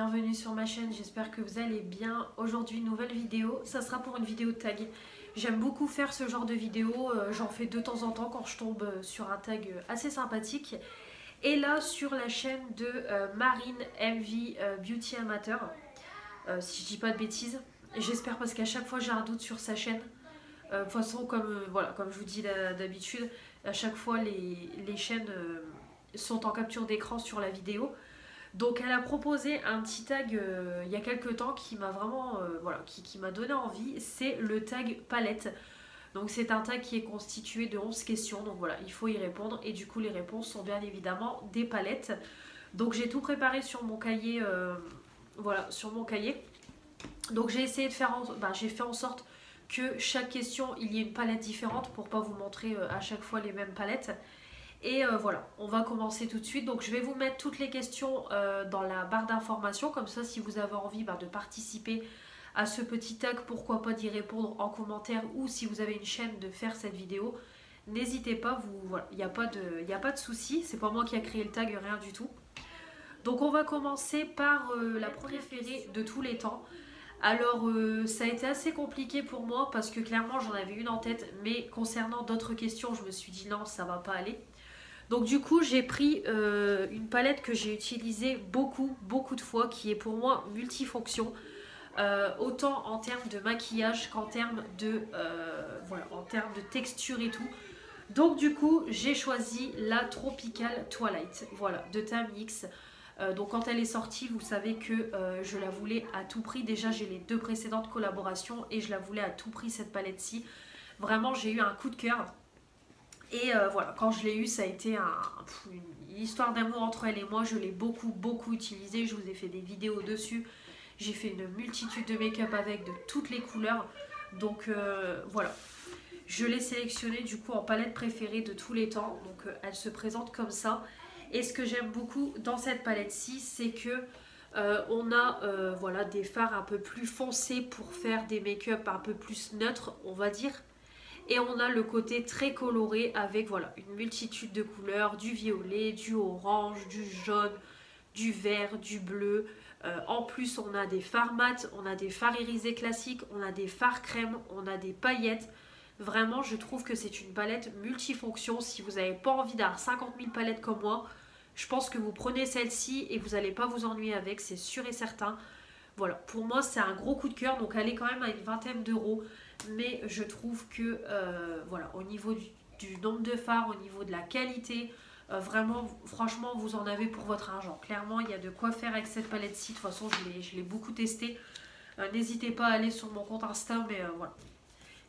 bienvenue sur ma chaîne, j'espère que vous allez bien. Aujourd'hui, nouvelle vidéo, ça sera pour une vidéo de tag. J'aime beaucoup faire ce genre de vidéo, j'en fais de temps en temps quand je tombe sur un tag assez sympathique. Et là, sur la chaîne de Marine MV Beauty Amateur, si je dis pas de bêtises, j'espère parce qu'à chaque fois j'ai un doute sur sa chaîne. De toute façon, voilà, comme je vous dis d'habitude, à chaque fois les chaînes sont en capture d'écran sur la vidéo. Donc elle a proposé un petit tag il y a quelques temps qui m'a vraiment voilà, qui m'a donné envie, c'est le tag palette. Donc c'est un tag qui est constitué de 11 questions, donc voilà, il faut y répondre et du coup les réponses sont bien évidemment des palettes. Donc j'ai tout préparé sur mon cahier, voilà, sur mon cahier. Donc j'ai essayé de faire, j'ai fait en sorte que chaque question il y ait une palette différente pour pas vous montrer à chaque fois les mêmes palettes. Et voilà, on va commencer tout de suite. Donc je vais vous mettre toutes les questions dans la barre d'informations. Comme ça, si vous avez envie de participer à ce petit tag, pourquoi pas d'y répondre en commentaire. Ou si vous avez une chaîne de faire cette vidéo, n'hésitez pas, voilà, il n'y a pas de souci. C'est pas moi qui a créé le tag, rien du tout. Donc on va commencer par la préférée de tous les temps. Alors ça a été assez compliqué pour moi parce que clairement j'en avais une en tête. Mais concernant d'autres questions, je me suis dit non, ça va pas aller. Donc du coup j'ai pris une palette que j'ai utilisée beaucoup de fois, qui est pour moi multifonction, autant en termes de maquillage qu'en termes de voilà, en termes de texture et tout. Donc du coup j'ai choisi la Tropical Twilight, voilà, de Tamix. Donc quand elle est sortie, vous savez que je la voulais à tout prix. Déjà j'ai les deux précédentes collaborations et je la voulais à tout prix, cette palette-ci. Vraiment j'ai eu un coup de cœur. Et voilà, quand je l'ai eu, ça a été une histoire d'amour entre elle et moi. Je l'ai beaucoup utilisée. Je vous ai fait des vidéos dessus. J'ai fait une multitude de make-up avec de toutes les couleurs. Donc voilà. Je l'ai sélectionnée du coup en palette préférée de tous les temps. Donc elle se présente comme ça. Et ce que j'aime beaucoup dans cette palette-ci, c'est que on a voilà, des fards un peu plus foncés pour faire des make-up un peu plus neutres, on va dire. Et on a le côté très coloré avec voilà, une multitude de couleurs, du violet, du orange, du jaune, du vert, du bleu. En plus, on a des fards mat, on a des fards irisés classiques, on a des fards crème, on a des paillettes. Vraiment, je trouve que c'est une palette multifonction. Si vous n'avez pas envie d'avoir 50 000 palettes comme moi, je pense que vous prenez celle-ci et vous n'allez pas vous ennuyer avec, c'est sûr et certain. Voilà, pour moi c'est un gros coup de cœur, donc elle est quand même à une vingtaine d'euros, mais je trouve que voilà, au niveau du nombre de fards, au niveau de la qualité, vraiment, franchement, vous en avez pour votre argent. Clairement, il y a de quoi faire avec cette palette-ci. De toute façon, je l'ai beaucoup testé. N'hésitez pas à aller sur mon compte Insta, mais voilà.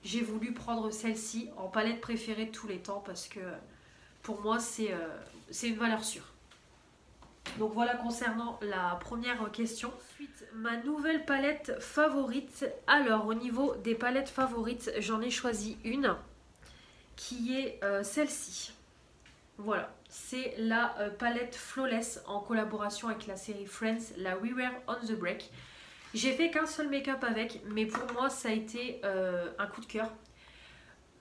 J'ai voulu prendre celle-ci en palette préférée de tous les temps parce que pour moi, c'est une valeur sûre. Donc voilà concernant la première question. Ensuite, ma nouvelle palette favorite. Alors au niveau des palettes favorites, j'en ai choisi une qui est celle-ci. Voilà, c'est la palette Flawless en collaboration avec la série Friends, la We Were on the Break. J'ai fait qu'un seul make-up avec, mais pour moi ça a été un coup de cœur.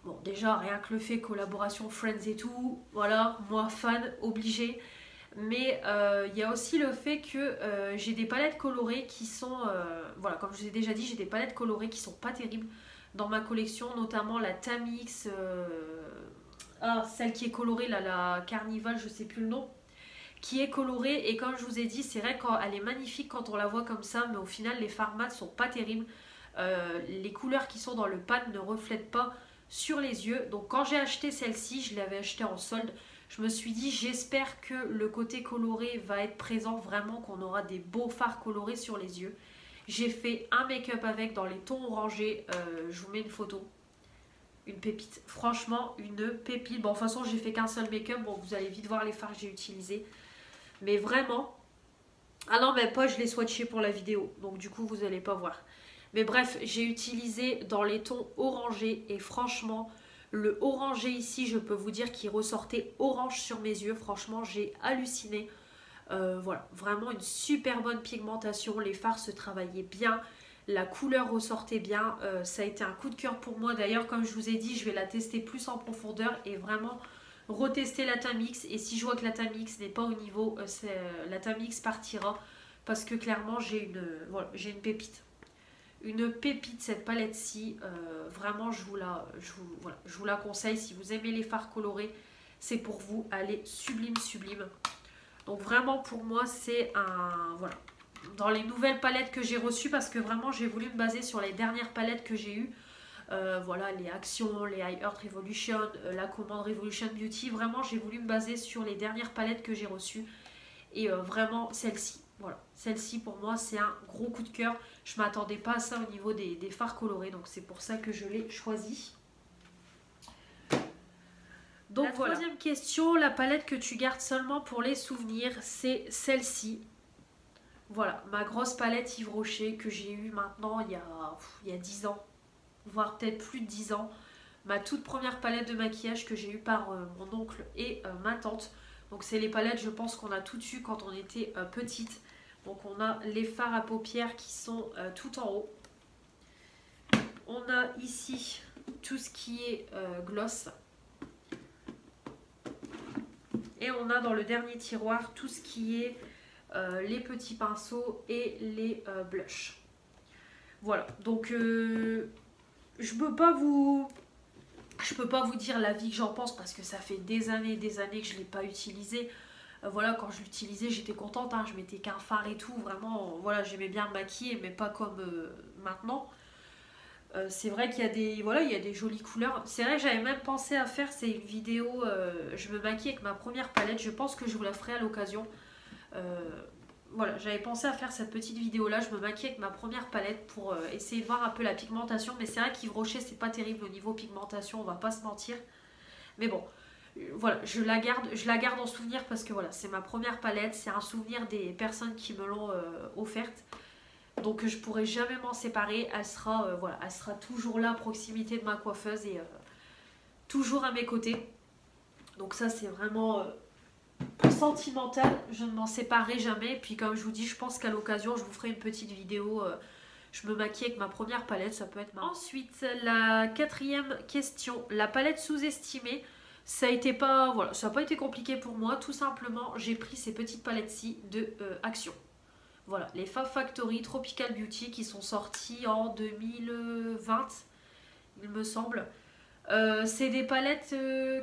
Bon, déjà rien que le fait collaboration Friends et tout, voilà, moi fan, obligé. Mais il y a aussi le fait que j'ai des palettes colorées qui sont, voilà, comme je vous ai déjà dit, j'ai des palettes colorées qui sont pas terribles dans ma collection, notamment la Tamix, celle qui est colorée, là, la Carnival, je sais plus le nom, qui est colorée. Et comme je vous ai dit, c'est vrai qu'elle est magnifique quand on la voit comme ça, mais au final les fards mat sont pas terribles. Les couleurs qui sont dans le pan ne reflètent pas sur les yeux. Donc quand j'ai acheté celle-ci, je l'avais achetée en solde. Je me suis dit, j'espère que le côté coloré va être présent, vraiment qu'on aura des beaux fards colorés sur les yeux. J'ai fait un make-up avec dans les tons orangés, je vous mets une photo. Une pépite, franchement une pépite. Bon, de toute façon, j'ai fait qu'un seul make-up, bon, vous allez vite voir les fards que j'ai utilisés. Mais vraiment, ah non, même pas, je l'ai swatché pour la vidéo, donc du coup, vous n'allez pas voir. Mais bref, j'ai utilisé dans les tons orangés et franchement... Le orangé ici, je peux vous dire qu'il ressortait orange sur mes yeux. Franchement, j'ai halluciné. Voilà, vraiment une super bonne pigmentation. Les fards se travaillaient bien. La couleur ressortait bien. Ça a été un coup de cœur pour moi. D'ailleurs, comme je vous ai dit, je vais la tester plus en profondeur et vraiment retester la Tamix. Et si je vois que la Tamix n'est pas au niveau, la Tamix partira. parce que clairement j'ai voilà, j'ai une pépite. Une pépite cette palette-ci, vraiment voilà, je vous la conseille. Si vous aimez les fards colorés, c'est pour vous, elle est sublime, sublime. Donc vraiment pour moi c'est un, voilà, dans les nouvelles palettes que j'ai reçues, parce que vraiment j'ai voulu me baser sur les dernières palettes que j'ai eues. Voilà, les Actions, les High Earth Revolution, la commande Revolution Beauty. Vraiment j'ai voulu me baser sur les dernières palettes que j'ai reçues. Et vraiment celle-ci, voilà, celle-ci pour moi c'est un gros coup de cœur. Je ne m'attendais pas à ça au niveau des fards colorés, donc c'est pour ça que je l'ai choisi. Donc voilà. Troisième question, la palette que tu gardes seulement pour les souvenirs, c'est celle-ci. Voilà, ma grosse palette Yves Rocher que j'ai eue maintenant il y a 10 ans, voire peut-être plus de 10 ans. Ma toute première palette de maquillage que j'ai eue par mon oncle et ma tante. Donc c'est les palettes, je pense qu'on a toutes eues quand on était petite. Donc on a les fards à paupières qui sont tout en haut. On a ici tout ce qui est gloss. Et on a dans le dernier tiroir tout ce qui est les petits pinceaux et les blushs. Voilà, donc je peux pas vous dire l'avis que j'en pense, parce que ça fait des années que je ne l'ai pas utilisé. Voilà, quand je l'utilisais, j'étais contente, hein, je mettais qu'un fard et tout, vraiment, voilà, j'aimais bien me maquiller, mais pas comme maintenant. C'est vrai qu'il y a des, voilà, il y a des jolies couleurs. C'est vrai que j'avais même pensé à faire, c'est une vidéo, je me maquille avec ma première palette, je pense que je vous la ferai à l'occasion. Voilà, j'avais pensé à faire cette petite vidéo là, je me maquille avec ma première palette pour essayer de voir un peu la pigmentation. Mais c'est vrai qu'Yves Rocher c'est pas terrible au niveau pigmentation, on va pas se mentir. Mais bon, voilà, je la garde en souvenir, parce que voilà, c'est ma première palette, c'est un souvenir des personnes qui me l'ont offerte. Donc je pourrai jamais m'en séparer, elle sera, voilà, elle sera toujours là à proximité de ma coiffeuse et toujours à mes côtés. Donc ça c'est vraiment sentimental, je ne m'en séparerai jamais. Et puis comme je vous dis, je pense qu'à l'occasion je vous ferai une petite vidéo, je me maquille avec ma première palette, ça peut être marrant. Ensuite, la quatrième question, la palette sous-estimée. Ça n'a pas été compliqué pour moi, tout simplement j'ai pris ces petites palettes-ci de Action. Voilà, les Fab Factory Tropical Beauty qui sont sorties en 2020, il me semble. C'est des palettes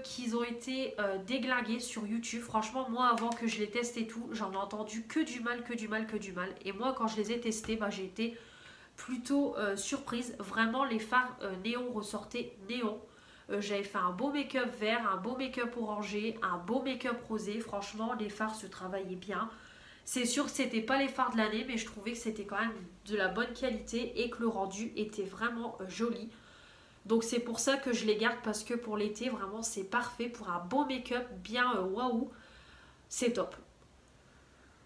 qui ont été déglinguées sur YouTube. Franchement, moi, avant que je les teste et tout, j'en ai entendu que du mal, que du mal, que du mal. Et moi, quand je les ai testés, bah, j'ai été plutôt surprise. Vraiment, les fards néon ressortaient néon. J'avais fait un beau make-up vert, un beau make-up orangé, un beau make-up rosé. Franchement, les fards se travaillaient bien. C'est sûr que c'était pas les fards de l'année, mais je trouvais que c'était quand même de la bonne qualité et que le rendu était vraiment joli. Donc c'est pour ça que je les garde, parce que pour l'été, vraiment c'est parfait pour un beau make-up bien waouh. C'est top.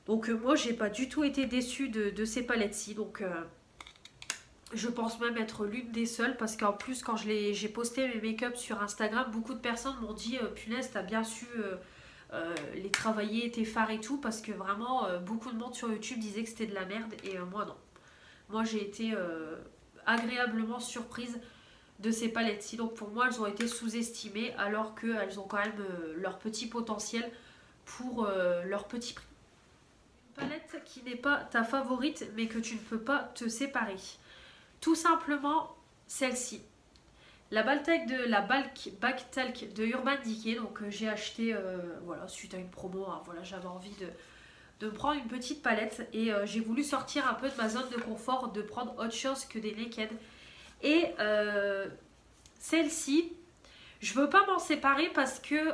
Donc moi j'ai pas du tout été déçue de ces palettes-ci. Donc je pense même être l'une des seules, parce qu'en plus quand j'ai posté mes make-up sur Instagram, beaucoup de personnes m'ont dit punaise, t'as bien su les travailler, tes fards et tout, parce que vraiment beaucoup de monde sur YouTube disait que c'était de la merde, et moi non. Moi j'ai été agréablement surprise de ces palettes-ci. Donc pour moi elles ont été sous-estimées, alors qu'elles ont quand même leur petit potentiel pour leur petit prix. Une palette qui n'est pas ta favorite mais que tu ne peux pas te séparer. Tout simplement celle-ci. La Balk Talc de Urban Decay. Donc j'ai acheté voilà, suite à une promo, hein, voilà, j'avais envie de me prendre une petite palette et j'ai voulu sortir un peu de ma zone de confort, de prendre autre chose que des Naked. Et celle-ci, je veux pas m'en séparer, parce que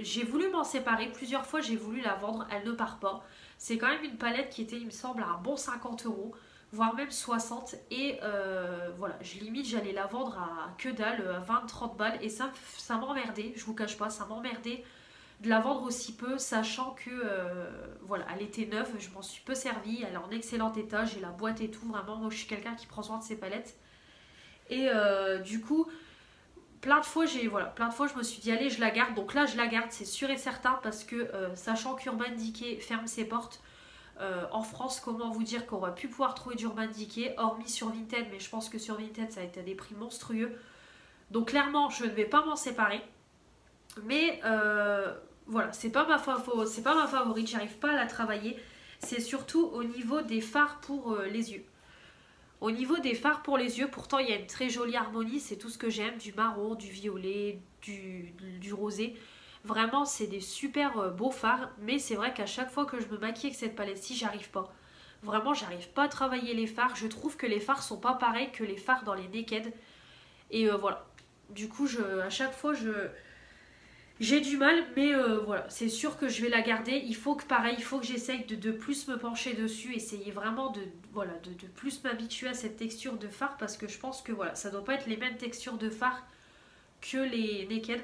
j'ai voulu m'en séparer plusieurs fois, j'ai voulu la vendre, elle ne part pas. C'est quand même une palette qui était, il me semble, à un bon 50 €, voire même 60. Et voilà, limite j'allais la vendre à que dalle, à 20-30 balles. Et ça m'emmerdait, je vous cache pas, ça m'emmerdait de la vendre aussi peu, sachant que voilà, elle était neuve, je m'en suis peu servie, elle est en excellent état, j'ai la boîte et tout. Vraiment, moi je suis quelqu'un qui prend soin de ses palettes. Et du coup, plein de fois je me suis dit allez, je la garde. Donc là je la garde, c'est sûr et certain, parce que sachant qu'Urban Decay ferme ses portes en France, comment vous dire qu'on va plus pouvoir trouver d'Urban Decay, hormis sur Vinted, mais je pense que sur Vinted ça a été à des prix monstrueux. Donc clairement je ne vais pas m'en séparer. Mais voilà, c'est pas ma favorite, j'arrive pas à la travailler. c'est surtout au niveau des fards pour les yeux. Au niveau des fards pour les yeux, pourtant il y a une très jolie harmonie, c'est tout ce que j'aime, du marron, du violet, du rosé. Vraiment c'est des super beaux fards, mais c'est vrai qu'à chaque fois que je me maquille avec cette palette-ci, j'arrive pas. Vraiment j'arrive pas à travailler les fards, je trouve que les fards sont pas pareils que les fards dans les Naked. Et voilà, du coup à chaque fois j'ai du mal, mais voilà, c'est sûr que je vais la garder. Il faut que pareil, il faut que j'essaye de plus me pencher dessus, essayer vraiment voilà, de plus m'habituer à cette texture de fard, parce que je pense que voilà, ça doit pas être les mêmes textures de fard que les Naked.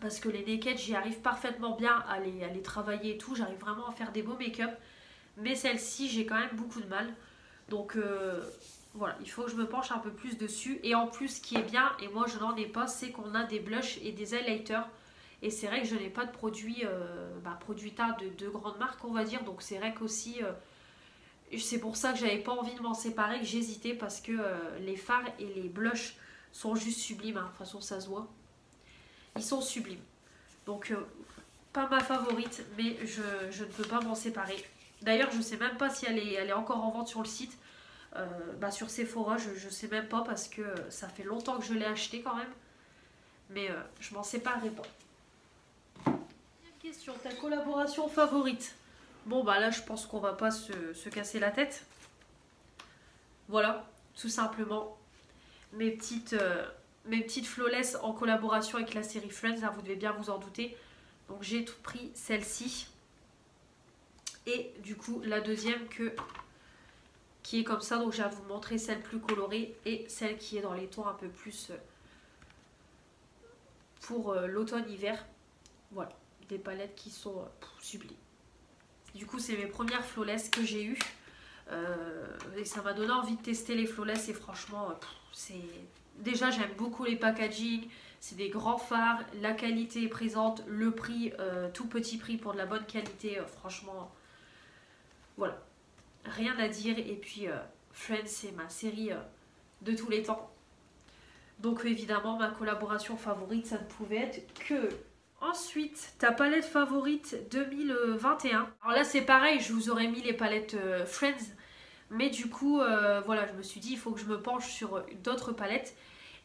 Parce que les Naked, j'y arrive parfaitement bien à les travailler et tout, j'arrive vraiment à faire des beaux make-up. Mais celle-ci, j'ai quand même beaucoup de mal. Donc voilà, il faut que je me penche un peu plus dessus. Et en plus, ce qui est bien, et moi je n'en ai pas, c'est qu'on a des blushs et des highlighters. Et c'est vrai que je n'ai pas de produits tard de grande marque, on va dire. Donc c'est vrai qu'aussi, c'est pour ça que j'avais pas envie de m'en séparer, que j'hésitais. Parce que les fards et les blushs sont juste sublimes. Hein. De toute façon, ça se voit. Ils sont sublimes. Donc pas ma favorite, mais je ne peux pas m'en séparer. D'ailleurs, je sais même pas si elle est encore en vente sur le site. Sur Sephora, je sais même pas parce que ça fait longtemps que je l'ai acheté quand même. Mais je m'en séparerai pas. Deuxième question, ta collaboration favorite? Bon bah là je pense qu'on va pas se casser la tête. Voilà, tout simplement. Mes petites flawless en collaboration avec la série Friends, hein, vous devez bien vous en douter. Donc j'ai tout pris celle-ci. Et du coup la deuxième qui est comme ça, donc je vais vous montrer celle plus colorée et celle qui est dans les tons un peu plus pour l'automne-hiver. Voilà, des palettes qui sont sublimes. Du coup c'est mes premières flawless que j'ai eues et ça m'a donné envie de tester les flawless et franchement déjà j'aime beaucoup les packaging, c'est des grands fards, la qualité est présente, le prix, tout petit prix pour de la bonne qualité, franchement voilà. Rien à dire. Et puis Friends, c'est ma série de tous les temps. Donc évidemment, ma collaboration favorite, ça ne pouvait être que... Ensuite, ta palette favorite 2021. Alors là, c'est pareil, je vous aurais mis les palettes Friends. Mais du coup, voilà, je me suis dit, il faut que je me penche sur d'autres palettes.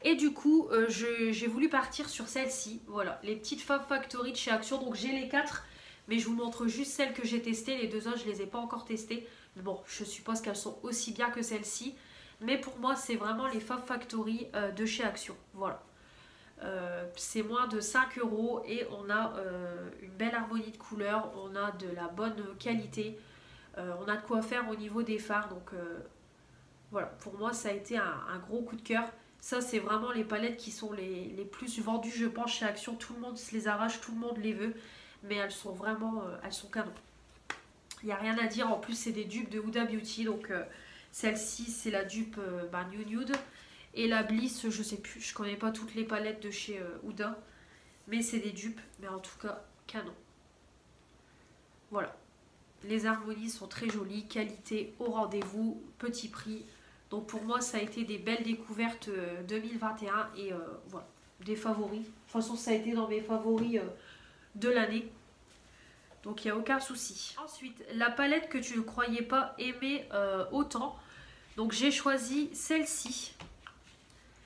Et du coup, j'ai voulu partir sur celle-ci. Voilà, les petites Fab Factory de chez Action. Donc j'ai les 4, mais je vous montre juste celles que j'ai testées. Les deux autres, je ne les ai pas encore testées. Bon, je suppose qu'elles sont aussi bien que celles-ci. Mais pour moi, c'est vraiment les Fab Factory de chez Action. Voilà. C'est moins de 5 € et on a une belle harmonie de couleurs. On a de la bonne qualité. On a de quoi faire au niveau des fards. Donc voilà, pour moi, ça a été un gros coup de cœur. Ça, c'est vraiment les palettes qui sont les plus vendues, je pense, chez Action. Tout le monde se les arrache, tout le monde les veut. Mais elles sont vraiment, elles sont canon. Il n'y a rien à dire, en plus c'est des dupes de Huda Beauty, donc celle-ci c'est la dupe New Nude. Et la Bliss, je sais plus, je connais pas toutes les palettes de chez Huda, mais c'est des dupes, mais en tout cas canon. Voilà, les harmonies sont très jolies, qualité au rendez-vous, petit prix. Donc pour moi ça a été des belles découvertes 2021 et voilà, des favoris. De toute façon ça a été dans mes favoris de l'année. Donc il n'y a aucun souci. Ensuite, la palette que tu ne croyais pas aimer autant. Donc j'ai choisi celle-ci.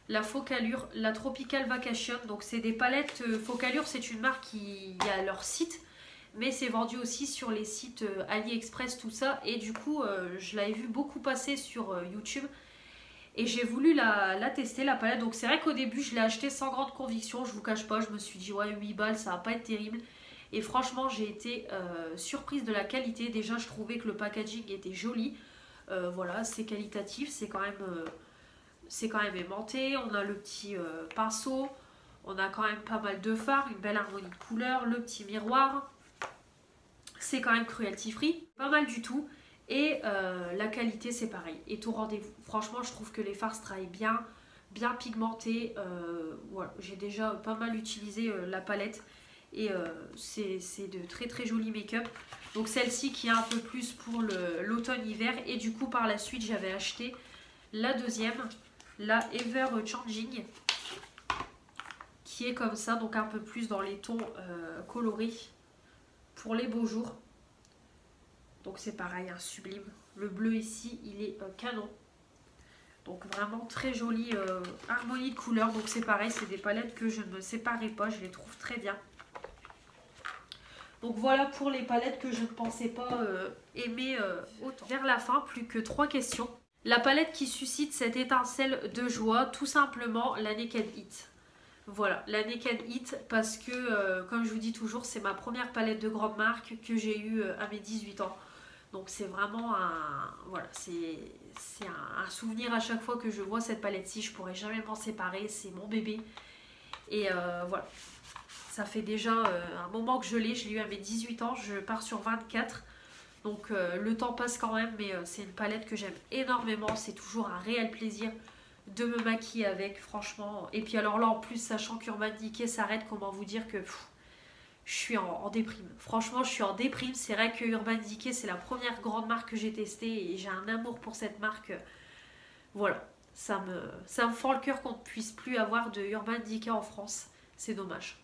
La Focallure, la Tropical Vacation. Donc c'est des palettes... Focallure, c'est une marque qui a leur site. Mais c'est vendu aussi sur les sites AliExpress, tout ça. Et du coup, je l'avais vu beaucoup passer sur YouTube. Et j'ai voulu la tester, la palette. Donc c'est vrai qu'au début, je l'ai achetée sans grande conviction. Je vous cache pas, je me suis dit, ouais, 8 balles, ça va pas être terrible. Et franchement, j'ai été surprise de la qualité. Déjà, je trouvais que le packaging était joli. Voilà, c'est qualitatif, c'est quand même aimanté. On a le petit pinceau. On a quand même pas mal de fards, une belle harmonie de couleurs, le petit miroir. C'est quand même cruelty free. Pas mal du tout. Et la qualité, c'est pareil. Et au rendez-vous. Franchement, je trouve que les fards se travaillent bien, bien pigmentés. Voilà, j'ai déjà pas mal utilisé la palette. Et c'est de très très jolis make-up. Donc celle-ci qui est un peu plus pour l'automne-hiver. Et du coup par la suite j'avais acheté la deuxième, la Ever Changing, qui est comme ça, donc un peu plus dans les tons colorés pour les beaux jours. Donc c'est pareil, un sublime. Le bleu ici, il est canon. Donc vraiment très jolie harmonie de couleurs. Donc c'est pareil, c'est des palettes que je ne séparerai pas. Je les trouve très bien. Donc voilà pour les palettes que je ne pensais pas aimer autant. Vers la fin, plus que 3 questions. La palette qui suscite cette étincelle de joie, tout simplement la Naked Heat. Voilà, la Naked Heat parce que, comme je vous dis toujours, c'est ma première palette de grande marque que j'ai eue à mes 18 ans. Donc c'est vraiment voilà, c'est un souvenir à chaque fois que je vois cette palette-ci. Je pourrais jamais m'en séparer, c'est mon bébé. Et voilà, ça fait déjà un moment que je l'ai eu à mes 18 ans, je pars sur 24. Donc le temps passe quand même, mais c'est une palette que j'aime énormément. C'est toujours un réel plaisir de me maquiller avec, franchement. Et puis alors là, en plus, sachant qu'Urban Decay s'arrête, comment vous dire que je suis en déprime. Franchement, je suis en déprime. C'est vrai que Urban Decay, c'est la première grande marque que j'ai testée et j'ai un amour pour cette marque. Voilà, ça me fend le cœur qu'on ne puisse plus avoir de Urban Decay en France. C'est dommage.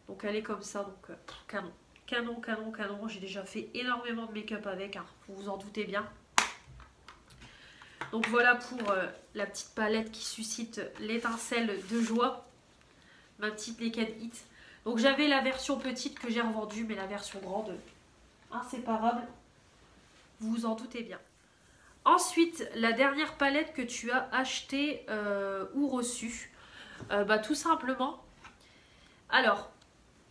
Donc elle est comme ça, donc canon. Canon, canon, canon. J'ai déjà fait énormément de make-up avec, hein, vous vous en doutez bien. Donc voilà pour la petite palette qui suscite l'étincelle de joie. Ma petite Naked Heat. Donc j'avais la version petite que j'ai revendue, mais la version grande, inséparable. Vous vous en doutez bien. Ensuite, la dernière palette que tu as achetée ou reçue. Tout simplement. Alors,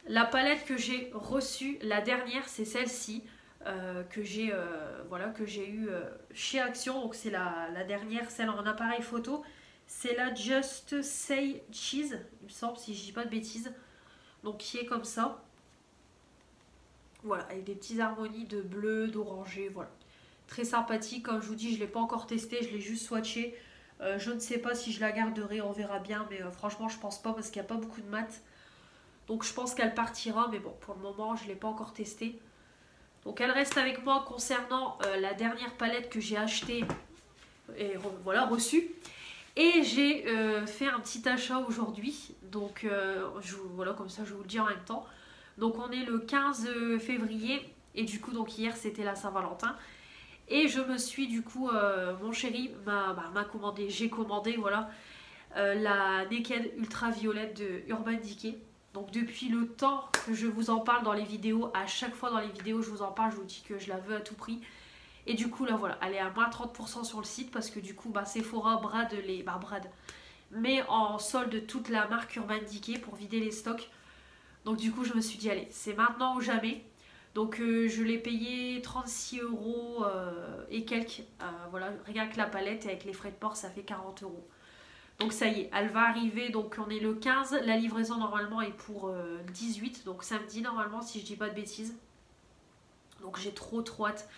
la palette que j'ai reçue, la dernière, c'est celle-ci. Que j'ai eue chez Action. Donc c'est la dernière, celle en appareil photo. C'est la Just Say Cheese, il me semble, si je dis pas de bêtises. Donc qui est comme ça. Voilà, avec des petites harmonies de bleu, d'oranger, voilà. Très sympathique, comme je vous dis, je ne l'ai pas encore testé, je l'ai juste swatché. Je ne sais pas si je la garderai, on verra bien, mais franchement je pense pas parce qu'il n'y a pas beaucoup de mat. Donc je pense qu'elle partira, mais bon, pour le moment je ne l'ai pas encore testée. Donc elle reste avec moi concernant la dernière palette que j'ai achetée et voilà, reçue. Et j'ai fait un petit achat aujourd'hui. Donc voilà, comme ça je vous le dis en même temps. Donc on est le 15 février et du coup donc hier c'était la Saint-Valentin. Et je me suis du coup, mon chéri m'a commandé, j'ai commandé voilà, la Naked Ultraviolette de Urban Decay. Donc depuis le temps que je vous en parle dans les vidéos, à chaque fois dans les vidéos je vous en parle, je vous dis que je la veux à tout prix. Et du coup là voilà, elle est à moins 30% sur le site parce que du coup Sephora brade met en solde toute la marque Urban Decay pour vider les stocks. Donc du coup je me suis dit allez, c'est maintenant ou jamais. Donc je l'ai payé 36 € et quelques, voilà, rien que la palette et avec les frais de port ça fait 40 €. Donc ça y est, elle va arriver, donc on est le 15, la livraison normalement est pour 18, donc samedi normalement si je dis pas de bêtises. Donc j'ai trop hâte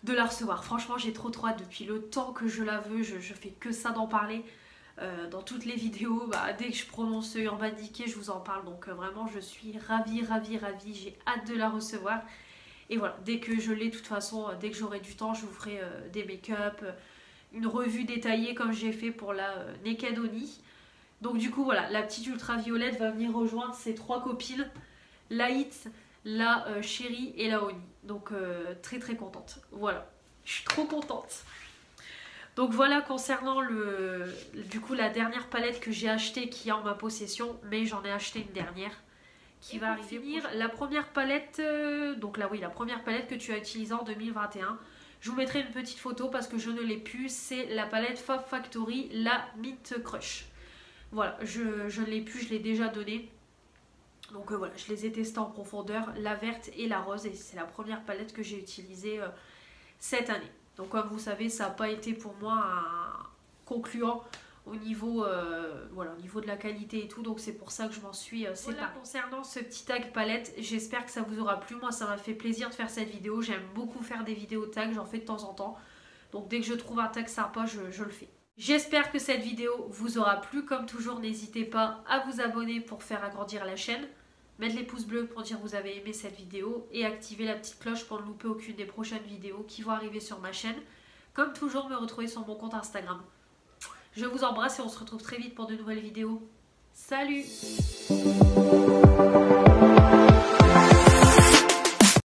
de la recevoir, franchement j'ai trop hâte, depuis le temps que je la veux, je fais que ça d'en parler. Dans toutes les vidéos, dès que je prononce Urban Decay je vous en parle, donc vraiment je suis ravie, j'ai hâte de la recevoir. Et voilà, dès que je l'ai, de toute façon, dès que j'aurai du temps, je vous ferai des make-up, une revue détaillée comme j'ai fait pour la Naked Oni. Donc du coup voilà, la petite ultraviolette va venir rejoindre ses 3 copines, la Hit, la Chérie et la Oni. Donc très contente, voilà, je suis trop contente. Donc voilà concernant du coup la dernière palette que j'ai achetée qui est en ma possession, mais j'en ai acheté une dernière qui va arriver. Finir, la première palette, donc là oui, la première palette que tu as utilisée en 2021. Je vous mettrai une petite photo parce que je ne l'ai plus. C'est la palette Fab Factory, la Mint Crush. Voilà, je ne l'ai plus, je l'ai déjà donnée. Donc voilà, je les ai testées en profondeur, la verte et la rose. Et c'est la première palette que j'ai utilisée cette année. Donc comme vous savez, ça n'a pas été pour moi un concluant au niveau, voilà, au niveau de la qualité et tout. Donc c'est pour ça que je m'en suis séparée. Voilà, concernant ce petit tag palette, j'espère que ça vous aura plu. Moi ça m'a fait plaisir de faire cette vidéo. J'aime beaucoup faire des vidéos tag, j'en fais de temps en temps. Donc dès que je trouve un tag sympa, je le fais. J'espère que cette vidéo vous aura plu. Comme toujours, n'hésitez pas à vous abonner pour faire agrandir la chaîne. Mettre les pouces bleus pour dire que vous avez aimé cette vidéo. Et activer la petite cloche pour ne louper aucune des prochaines vidéos qui vont arriver sur ma chaîne. Comme toujours, me retrouver sur mon compte Instagram. Je vous embrasse et on se retrouve très vite pour de nouvelles vidéos. Salut!